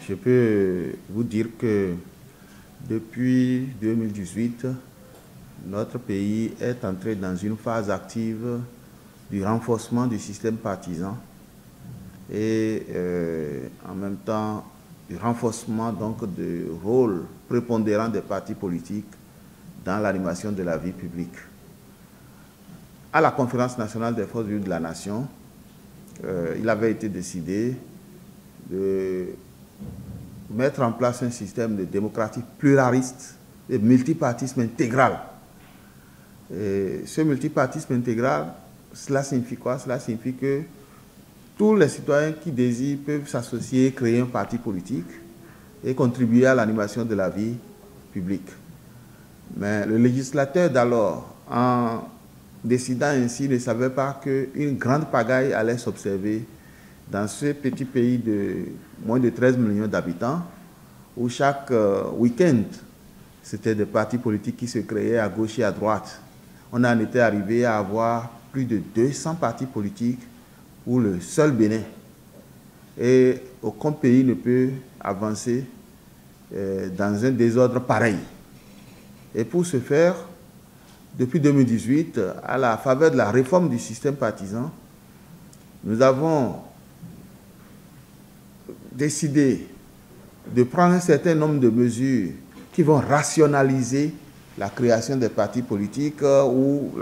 je peux vous dire que depuis 2018, notre pays est entré dans une phase active du renforcement du système partisan et en même temps du renforcement donc du rôle prépondérant des partis politiques dans l'animation de la vie publique. À la Conférence nationale des forces vives de la nation, il avait été décidé de mettre en place un système de démocratie pluraliste et multipartisme intégral. Et ce multipartisme intégral, cela signifie quoi? Cela signifie que tous les citoyens qui désirent peuvent s'associer, créer un parti politique et contribuer à l'animation de la vie publique. Mais le législateur d'alors, en décidant ainsi, ne savait pas qu'une grande pagaille allait s'observer dans ce petit pays de moins de 13 millions d'habitants, où chaque week-end, c'était des partis politiques qui se créaient à gauche et à droite. On en était arrivé à avoir plus de 200 partis politiques pour le seul Bénin. Et aucun pays ne peut avancer dans un désordre pareil. Et pour ce faire, depuis 2018, à la faveur de la réforme du système partisan, nous avons décidé de prendre un certain nombre de mesures qui vont rationaliser la création des partis politiques ou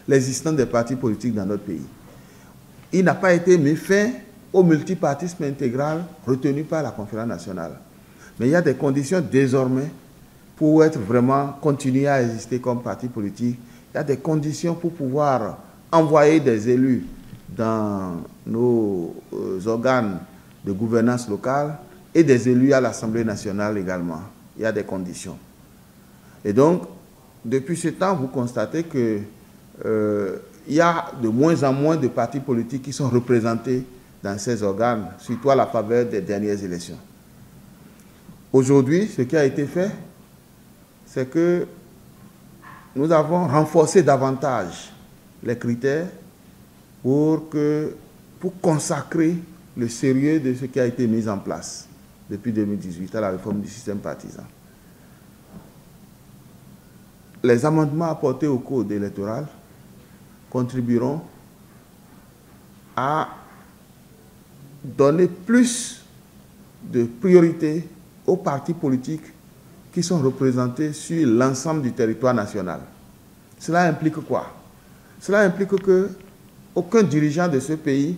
l'existence des partis politiques dans notre pays. Il n'a pas été mis fin au multipartisme intégral retenu par la Conférence nationale. Mais il y a des conditions désormais pour être vraiment continuer à exister comme parti politique. Il y a des conditions pour pouvoir envoyer des élus dans nos organes de gouvernance locale et des élus à l'Assemblée nationale également. Il y a des conditions. Et donc, depuis ce temps, vous constatez que il y a de moins en moins de partis politiques qui sont représentés dans ces organes, surtout à la faveur des dernières élections. Aujourd'hui, ce qui a été fait, c'est que nous avons renforcé davantage les critères pour consacrer le sérieux de ce qui a été mis en place depuis 2018 à la réforme du système partisan. Les amendements apportés au code électoral contribueront à donner plus de priorité aux partis politiques qui sont représentés sur l'ensemble du territoire national. Cela implique quoi? Cela implique qu'aucun dirigeant de ce pays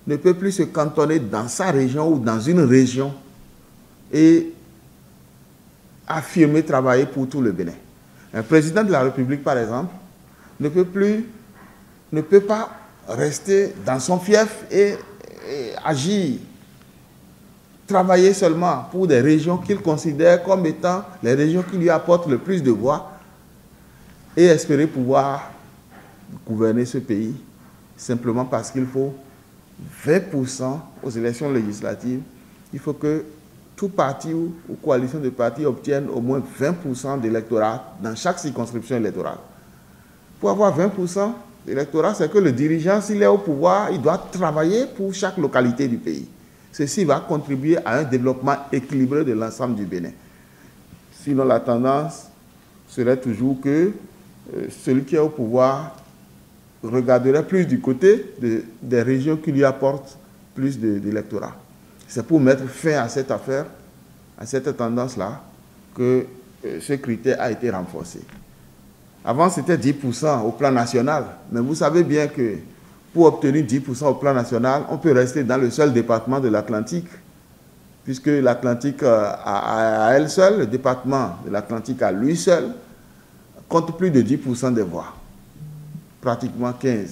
ne peut plus se cantonner dans sa région ou dans une région et affirmer travailler pour tout le Bénin. Un président de la République, par exemple, ne peut pas rester dans son fief et agir, travailler seulement pour des régions qu'il considère comme étant les régions qui lui apportent le plus de voix et espérer pouvoir gouverner ce pays simplement parce qu'il faut 20% aux élections législatives. Il faut que tout parti ou coalition de partis obtienne au moins 20% d'électorat dans chaque circonscription électorale. Pour avoir 20% d'électorat, c'est que le dirigeant, s'il est au pouvoir, il doit travailler pour chaque localité du pays. Ceci va contribuer à un développement équilibré de l'ensemble du Bénin. Sinon, la tendance serait toujours que celui qui est au pouvoir regarderait plus du côté des régions qui lui apportent plus d'électorat. C'est pour mettre fin à cette affaire, à cette tendance-là, que ce critère a été renforcé. Avant, c'était 10% au plan national, mais vous savez bien que pour obtenir 10% au plan national, on peut rester dans le seul département de l'Atlantique, puisque l'Atlantique à elle seule, le département de l'Atlantique à lui seul, compte plus de 10% des voix, pratiquement 15%.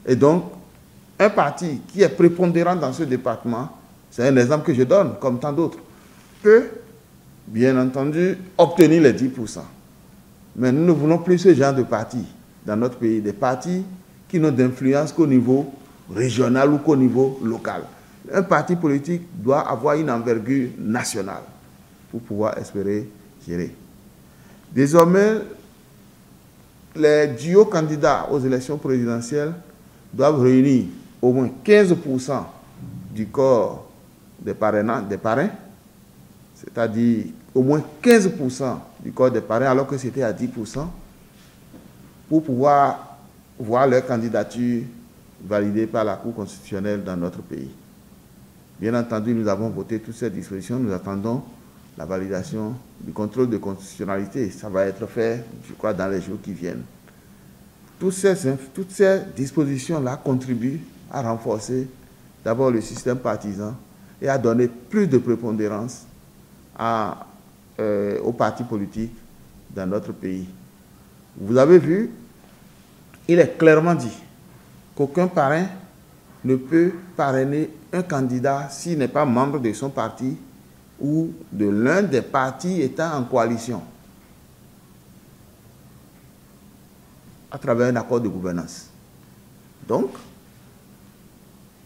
Et donc, un parti qui est prépondérant dans ce département, c'est un exemple que je donne, comme tant d'autres, peut, bien entendu, obtenir les 10%. Mais nous ne voulons plus ce genre de partis dans notre pays, des partis qui n'ont d'influence qu'au niveau régional ou qu'au niveau local. Un parti politique doit avoir une envergure nationale pour pouvoir espérer gérer. Désormais, les duos candidats aux élections présidentielles doivent réunir au moins 15% du corps des parrains, c'est-à-dire au moins 15% du corps des parrains, alors que c'était à 10%, pour pouvoir voir leur candidature validée par la Cour constitutionnelle dans notre pays. Bien entendu, nous avons voté toutes ces dispositions, nous attendons la validation du contrôle de constitutionnalité. Ça va être fait, je crois, dans les jours qui viennent. Toutes ces dispositions-là contribuent à renforcer d'abord le système partisan et à donner plus de prépondérance aux partis politiques dans notre pays. Vous avez vu, il est clairement dit qu'aucun parrain ne peut parrainer un candidat s'il n'est pas membre de son parti ou de l'un des partis étant en coalition à travers un accord de gouvernance. Donc,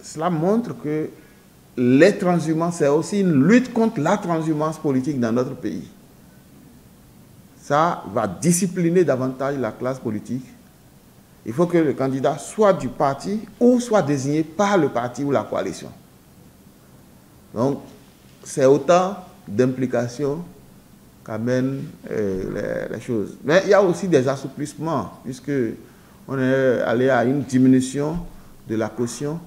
cela montre que les transhumances, c'est aussi une lutte contre la transhumance politique dans notre pays. Ça va discipliner davantage la classe politique. Il faut que le candidat soit du parti ou soit désigné par le parti ou la coalition. Donc, c'est autant d'implications qu'amènent les choses. Mais il y a aussi des assouplissements, puisqu'on est allé à une diminution de la caution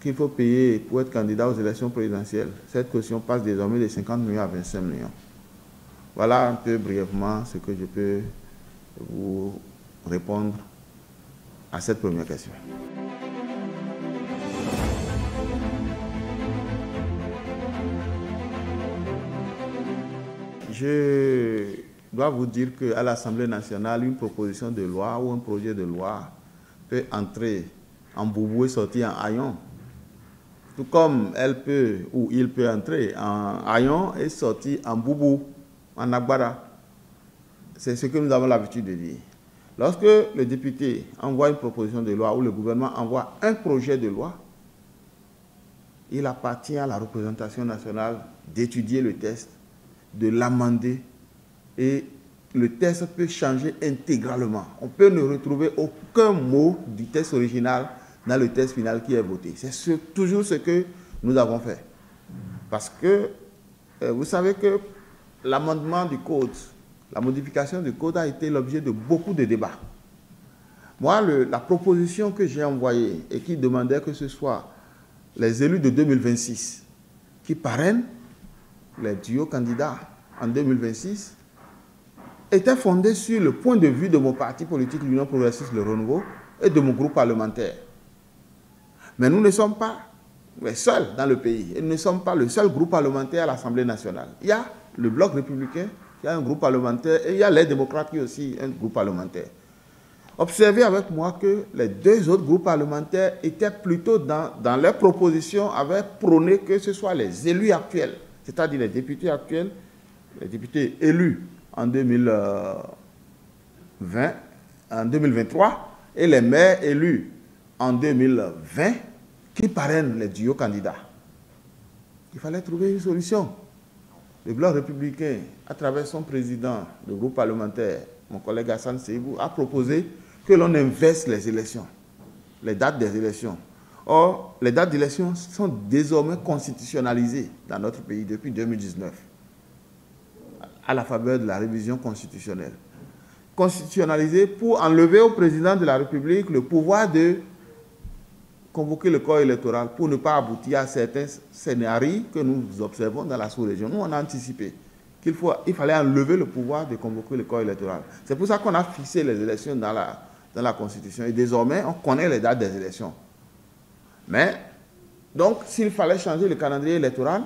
qu'il faut payer pour être candidat aux élections présidentielles. Cette caution passe désormais de 50 millions à 25 millions. Voilà un peu brièvement ce que je peux vous répondre à cette première question. Je dois vous dire qu'à l'Assemblée nationale, une proposition de loi ou un projet de loi peut entrer en boubou et sortir en haillon. Tout comme elle peut ou il peut entrer en haillon et sortir en boubou, en agbada. C'est ce que nous avons l'habitude de dire. Lorsque le député envoie une proposition de loi ou le gouvernement envoie un projet de loi, il appartient à la représentation nationale d'étudier le texte, de l'amender, et le texte peut changer intégralement. On peut ne retrouver aucun mot du texte original dans le texte final qui est voté. C'est toujours ce que nous avons fait. Parce que vous savez que l'amendement du code, la modification du code a été l'objet de beaucoup de débats. Moi, la proposition que j'ai envoyée et qui demandait que ce soit les élus de 2026 qui parrainent les duos candidats en 2026 était fondée sur le point de vue de mon parti politique, l'Union progressiste Le Renouveau, et de mon groupe parlementaire. Mais nous ne sommes pas les seuls dans le pays. Et nous ne sommes pas le seul groupe parlementaire à l'Assemblée nationale. Il y a le Bloc républicain, il y a un groupe parlementaire, et il y a les démocrates qui ont aussi un groupe parlementaire. Observez avec moi que les deux autres groupes parlementaires étaient plutôt dans leurs propositions, avaient prôné que ce soit les élus actuels, c'est-à-dire les députés actuels, les députés élus en 2023 et les maires élus en 2020 qui parrainent les duos candidats. Il fallait trouver une solution. Le Bloc républicain, à travers son président du groupe parlementaire, mon collègue Hassan Seibou, a proposé que l'on inverse les élections, les dates des élections. Or, les dates d'élections sont désormais constitutionnalisées dans notre pays depuis 2019, à la faveur de la révision constitutionnelle. Constitutionnalisées pour enlever au président de la République le pouvoir de convoquer le corps électoral pour ne pas aboutir à certains scénarios que nous observons dans la sous-région. Nous, on a anticipé qu'il fallait enlever le pouvoir de convoquer le corps électoral. C'est pour ça qu'on a fixé les élections dans la Constitution. Et désormais, on connaît les dates des élections. Mais, donc, s'il fallait changer le calendrier électoral,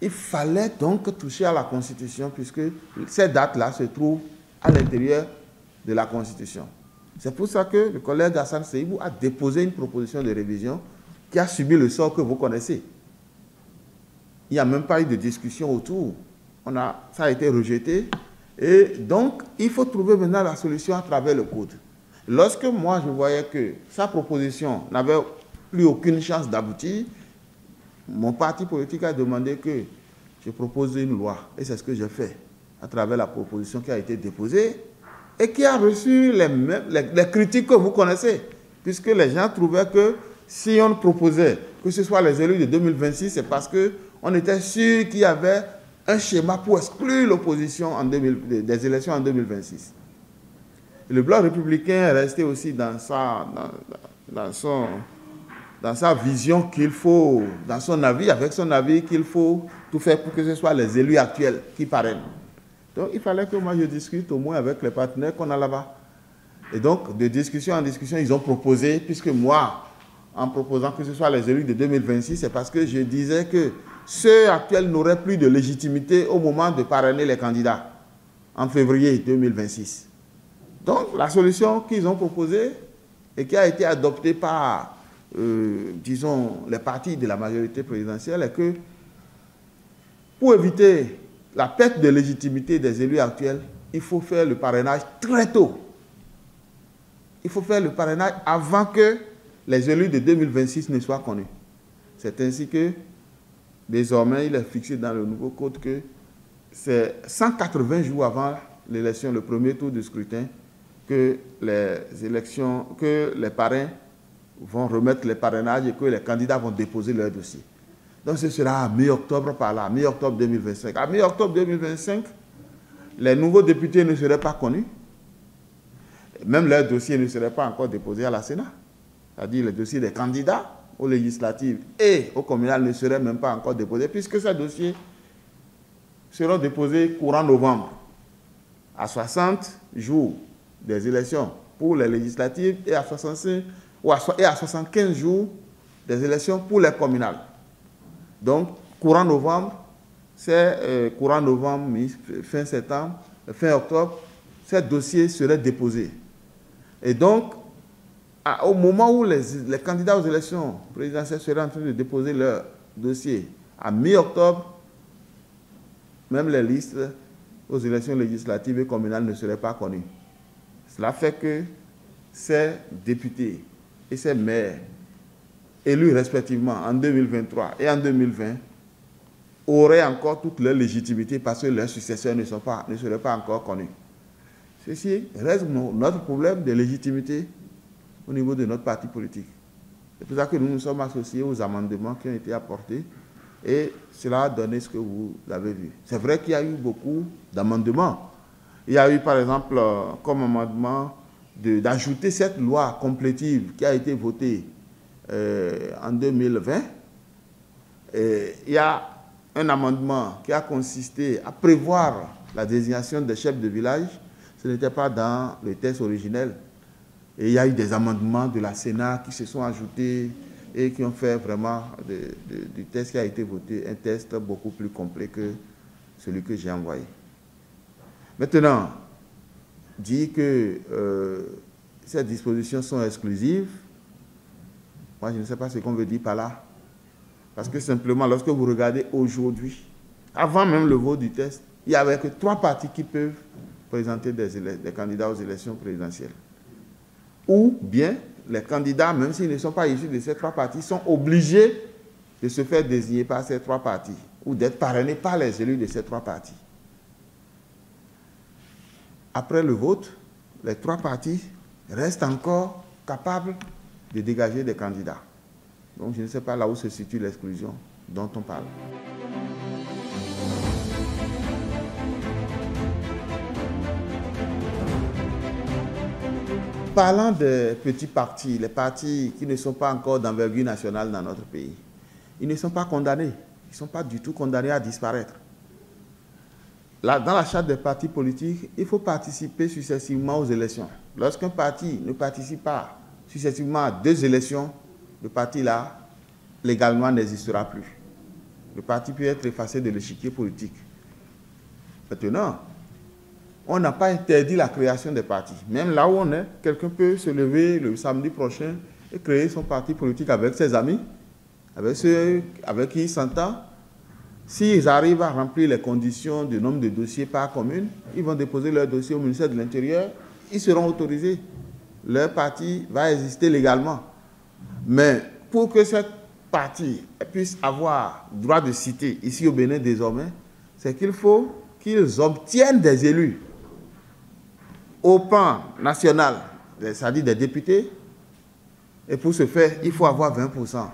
il fallait donc toucher à la Constitution, puisque ces dates-là se trouvent à l'intérieur de la Constitution. C'est pour ça que le collègue Hassan Seibou a déposé une proposition de révision qui a subi le sort que vous connaissez. Il n'y a même pas eu de discussion autour. Ça a été rejeté. Et donc, il faut trouver maintenant la solution à travers le code. Lorsque moi, je voyais que sa proposition n'avait plus aucune chance d'aboutir, mon parti politique a demandé que je propose une loi. Et c'est ce que j'ai fait à travers la proposition qui a été déposée et qui a reçu les critiques que vous connaissez, puisque les gens trouvaient que Si on proposait que ce soit les élus de 2026, c'est parce qu'on était sûr qu'il y avait un schéma pour exclure l'opposition des élections en 2026. Le bloc républicain est resté aussi dans sa vision qu'il faut, dans son avis, avec son avis qu'il faut tout faire pour que ce soit les élus actuels qui parrainent. Donc il fallait que moi je discute au moins avec les partenaires qu'on a là-bas. Et donc de discussion en discussion, ils ont proposé, puisque moi, en proposant que ce soit les élus de 2026, c'est parce que je disais que ceux actuels n'auraient plus de légitimité au moment de parrainer les candidats en février 2026. Donc la solution qu'ils ont proposée et qui a été adoptée par, disons, les partis de la majorité présidentielle est que pour éviter la perte de légitimité des élus actuels, il faut faire le parrainage très tôt. Il faut faire le parrainage avant que les élus de 2026 ne soient connus. C'est ainsi que, désormais, il est fixé dans le nouveau code que c'est 180 jours avant l'élection, le premier tour du scrutin, que les parrains vont remettre les parrainages et que les candidats vont déposer leur dossier. Donc ce sera à mi-octobre par là, mi-octobre 2025. À mi-octobre 2025, les nouveaux députés ne seraient pas connus. Même leur dossier ne serait pas encore déposé à la Sénat. C'est-à-dire les dossiers des candidats aux législatives et au communal ne seraient même pas encore déposés, puisque ces dossiers seront déposés courant novembre, à 60 jours des élections pour les législatives et à 75 jours des élections pour les communales. Donc, courant novembre, c'est courant novembre, fin septembre, fin octobre, ces dossiers seraient déposés. Et donc, au moment où les candidats aux élections présidentielles seraient en train de déposer leur dossier, à mi-octobre, même les listes aux élections législatives et communales ne seraient pas connues. Cela fait que ces députés et ces maires, élus respectivement en 2023 et en 2020, auraient encore toute leur légitimité parce que leurs successeurs ne seraient pas encore connus. Ceci reste notre problème de légitimité au niveau de notre parti politique. C'est pour ça que nous nous sommes associés aux amendements qui ont été apportés et cela a donné ce que vous avez vu. C'est vrai qu'il y a eu beaucoup d'amendements. Il y a eu par exemple comme amendement d'ajouter cette loi complétive qui a été votée en 2020. Et il y a un amendement qui a consisté à prévoir la désignation des chefs de village. Ce n'était pas dans le texte originel. Et il y a eu des amendements de la Sénat qui se sont ajoutés et qui ont fait vraiment du texte qui a été voté un texte beaucoup plus complet que celui que j'ai envoyé. Maintenant, dire que ces dispositions sont exclusives, moi je ne sais pas ce qu'on veut dire par là. Parce que simplement, lorsque vous regardez aujourd'hui, avant même le vote du texte, il n'y avait que 3 partis qui peuvent présenter des candidats aux élections présidentielles. Ou bien, les candidats, même s'ils ne sont pas issus de ces 3 partis, sont obligés de se faire désigner par ces 3 partis ou d'être parrainés par les élus de ces 3 partis. Après le vote, les 3 partis restent encore capables de dégager des candidats. Donc je ne sais pas là où se situe l'exclusion dont on parle. Parlant des petits partis, les partis qui ne sont pas encore d'envergure nationale dans notre pays, ils ne sont pas condamnés. Ils ne sont pas du tout condamnés à disparaître. Là, dans la charte des partis politiques, il faut participer successivement aux élections. Lorsqu'un parti ne participe pas successivement à 2 élections, le parti là, légalement, n'existera plus. Le parti peut être effacé de l'échiquier politique. Maintenant, on n'a pas interdit la création des partis. Même là où on est, quelqu'un peut se lever le samedi prochain et créer son parti politique avec ses amis, avec ceux avec qui il s'entend. S'ils arrivent à remplir les conditions du nombre de dossiers par commune, ils vont déposer leur dossier au ministère de l'Intérieur, ils seront autorisés. Leur parti va exister légalement. Mais pour que cette parti puisse avoir droit de cité ici au Bénin désormais, c'est qu'il faut qu'ils obtiennent des élus au plan national, c'est-à-dire des députés, Et pour ce faire, il faut avoir 20%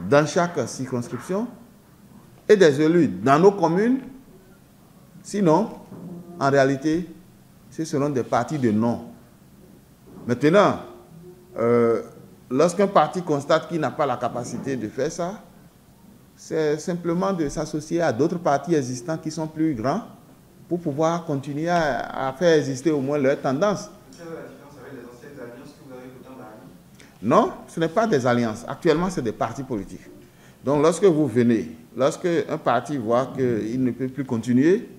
dans chaque circonscription et des élus dans nos communes. Sinon, en réalité, ce seront des partis de non. Maintenant, lorsqu'un parti constate qu'il n'a pas la capacité de faire ça, c'est simplement de s'associer à d'autres partis existants qui sont plus grands pour pouvoir continuer à faire exister au moins leur tendance. Quelle est la différence avec les anciennes alliances que vous avez pourtant bannies? Non, ce n'est pas des alliances. Actuellement, c'est des partis politiques. Donc, lorsque vous venez, lorsque un parti voit qu'il ne peut plus continuer,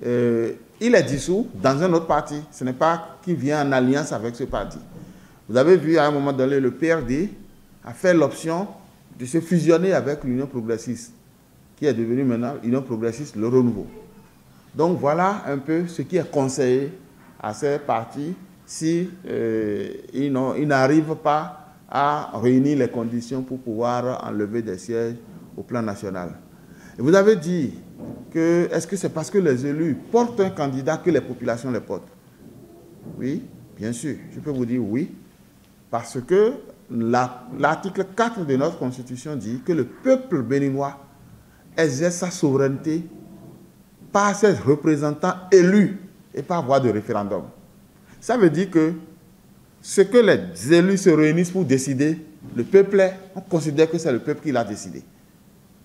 il est dissous dans un autre parti. Ce n'est pas qu'il vient en alliance avec ce parti. Vous avez vu à un moment donné, le PRD a fait l'option de se fusionner avec l'Union progressiste, qui est devenue maintenant l'Union progressiste, le renouveau. Donc voilà un peu ce qui est conseillé à ces partis si ils n'arrivent pas à réunir les conditions pour pouvoir enlever des sièges au plan national. Et vous avez dit que est-ce que c'est parce que les élus portent un candidat que les populations les portent? Oui, bien sûr, je peux vous dire oui, parce que l'article 4 de notre Constitution dit que le peuple béninois exerce sa souveraineté par ses représentants élus et par voie de référendum. Ça veut dire que ce que les élus se réunissent pour décider, le peuple, on considère que c'est le peuple qui l'a décidé.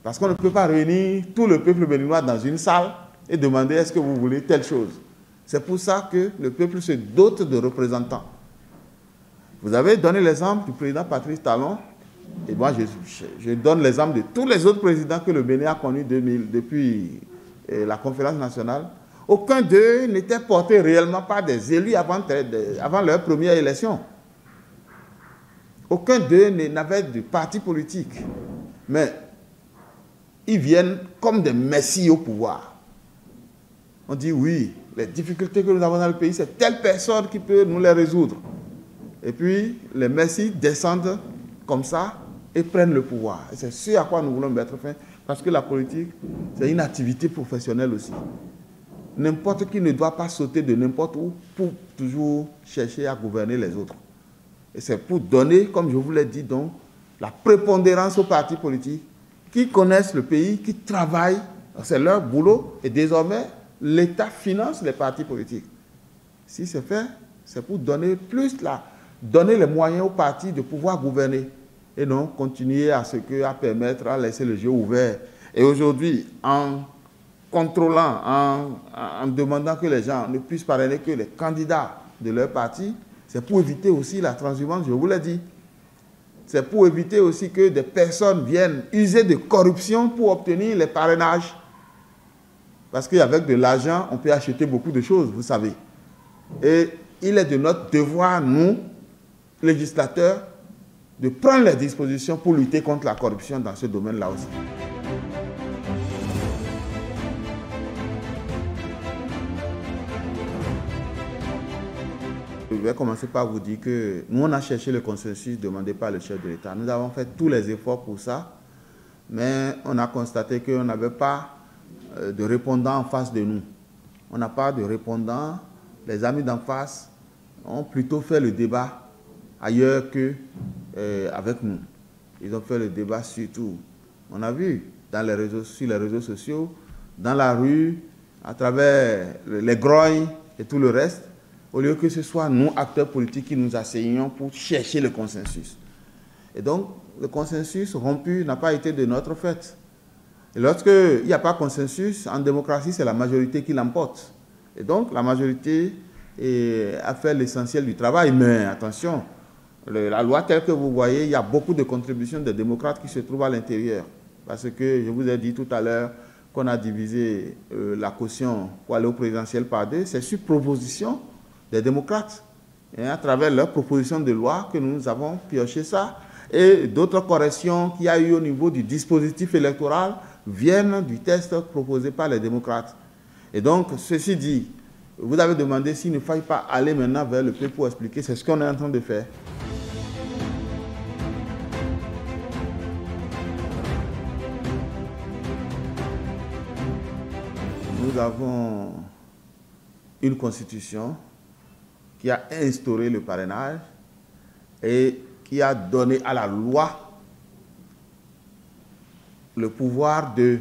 Parce qu'on ne peut pas réunir tout le peuple béninois dans une salle et demander est-ce que vous voulez telle chose. C'est pour ça que le peuple se dote de représentants. Vous avez donné l'exemple du président Patrice Talon, et moi je donne l'exemple de tous les autres présidents que le Bénin a connus depuis la conférence nationale. Aucun d'eux n'était porté réellement par des élus avant leur première élection. Aucun d'eux n'avait de parti politique. Mais ils viennent comme des messies au pouvoir. On dit oui, les difficultés que nous avons dans le pays, c'est telle personne qui peut nous les résoudre. Et puis, les messies descendent comme ça et prennent le pouvoir. Et c'est ce à quoi nous voulons mettre fin, parce que la politique, c'est une activité professionnelle aussi. N'importe qui ne doit pas sauter de n'importe où pour toujours chercher à gouverner les autres. Et c'est pour donner, comme je vous l'ai dit, donc, la prépondérance aux partis politiques qui connaissent le pays, qui travaillent, c'est leur boulot, et désormais, l'État finance les partis politiques. Si c'est fait, c'est pour donner donner les moyens aux partis de pouvoir gouverner et non continuer à permettre, à laisser le jeu ouvert. Et aujourd'hui, en contrôlant, en demandant que les gens ne puissent parrainer que les candidats de leur parti, c'est pour éviter aussi la transhumance, je vous l'ai dit. C'est pour éviter aussi que des personnes viennent user de corruption pour obtenir les parrainages. Parce qu'avec de l'argent, on peut acheter beaucoup de choses, vous savez. Et il est de notre devoir, nous, législateurs, de prendre les dispositions pour lutter contre la corruption dans ce domaine-là aussi. Je vais commencer par vous dire que nous, on a cherché le consensus demandé par le chef de l'État. Nous avons fait tous les efforts pour ça, mais on a constaté qu'on n'avait pas de répondants en face de nous. On n'a pas de répondants. Les amis d'en face ont plutôt fait le débat ailleurs qu'avec nous. Ils ont fait le débat surtout. On a vu sur les réseaux sociaux, dans la rue, à travers les grognes et tout le reste, au lieu que ce soit nous, acteurs politiques, qui nous asseyions pour chercher le consensus. Et donc, le consensus rompu n'a pas été de notre fait. Et lorsqu'il n'y a pas de consensus, en démocratie, c'est la majorité qui l'emporte. Et donc, la majorité a fait l'essentiel du travail. Mais attention, la loi telle que vous voyez, il y a beaucoup de contributions des démocrates qui se trouvent à l'intérieur. Parce que je vous ai dit tout à l'heure qu'on a divisé la caution pour aller au présidentiel par deux. C'est sur proposition des démocrates. Et à travers leurs propositions de loi que nous avons pioché ça. Et d'autres corrections qu'il y a eu au niveau du dispositif électoral viennent du test proposé par les démocrates. Et donc, ceci dit, vous avez demandé s'il ne faille pas aller maintenant vers le peuple pour expliquer. C'est ce qu'on est en train de faire. Nous avons une constitution qui a instauré le parrainage et qui a donné à la loi le pouvoir de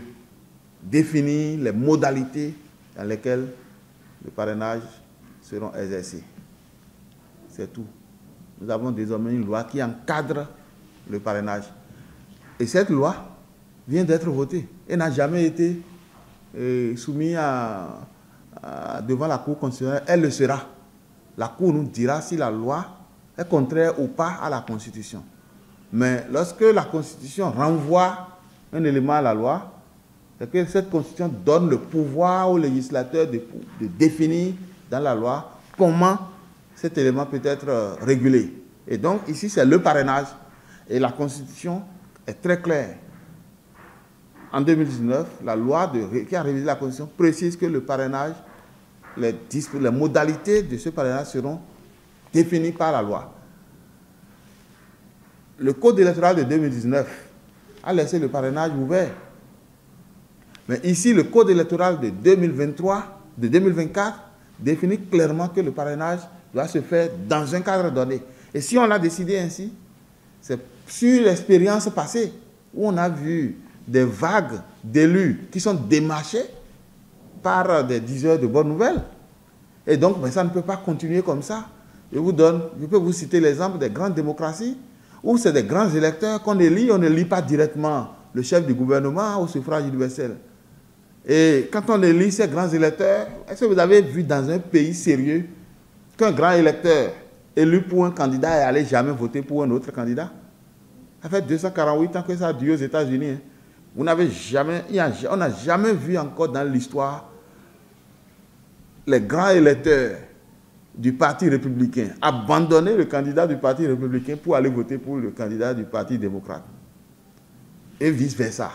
définir les modalités dans lesquelles le parrainage seront exercés. C'est tout. Nous avons désormais une loi qui encadre le parrainage. Et cette loi vient d'être votée et n'a jamais été soumise devant la Cour constitutionnelle. Elle le sera. La Cour nous dira si la loi est contraire ou pas à la Constitution. Mais lorsque la Constitution renvoie un élément à la loi, c'est que cette Constitution donne le pouvoir au législateur de définir dans la loi comment cet élément peut être régulé. Et donc, ici, c'est le parrainage. Et la Constitution est très claire. En 2019, la loi qui a révisé la Constitution précise que le parrainage, les modalités de ce parrainage seront définies par la loi. Le Code électoral de 2019 a laissé le parrainage ouvert. Mais ici, le Code électoral de 2024 définit clairement que le parrainage doit se faire dans un cadre donné. Et si on l'a décidé ainsi, c'est sur l'expérience passée où on a vu des vagues d'élus qui sont démarchés par des diseurs de bonnes nouvelles. Et donc, ça ne peut pas continuer comme ça. Je peux vous citer l'exemple des grandes démocraties où c'est des grands électeurs qu'on élit, on ne lit pas directement le chef du gouvernement au suffrage universel. Et quand on élit ces grands électeurs, est-ce que vous avez vu dans un pays sérieux qu'un grand électeur élu pour un candidat et allé jamais voter pour un autre candidat? Ça fait 248 ans que ça a duré aux États-Unis. On n'a jamais vu encore dans l'histoire les grands électeurs du Parti républicain abandonner le candidat du Parti républicain pour aller voter pour le candidat du Parti démocrate. Et vice-versa.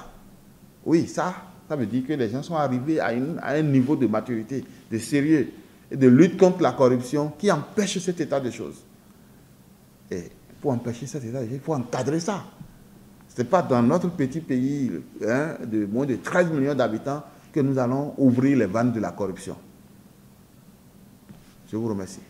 Oui, ça veut dire que les gens sont arrivés à un niveau de maturité, de sérieux et de lutte contre la corruption qui empêche cet état de choses. Et pour empêcher cet état de choses, il faut encadrer ça. Ce n'est pas dans notre petit pays de moins de 13 millions d'habitants que nous allons ouvrir les vannes de la corruption. Je vous remercie.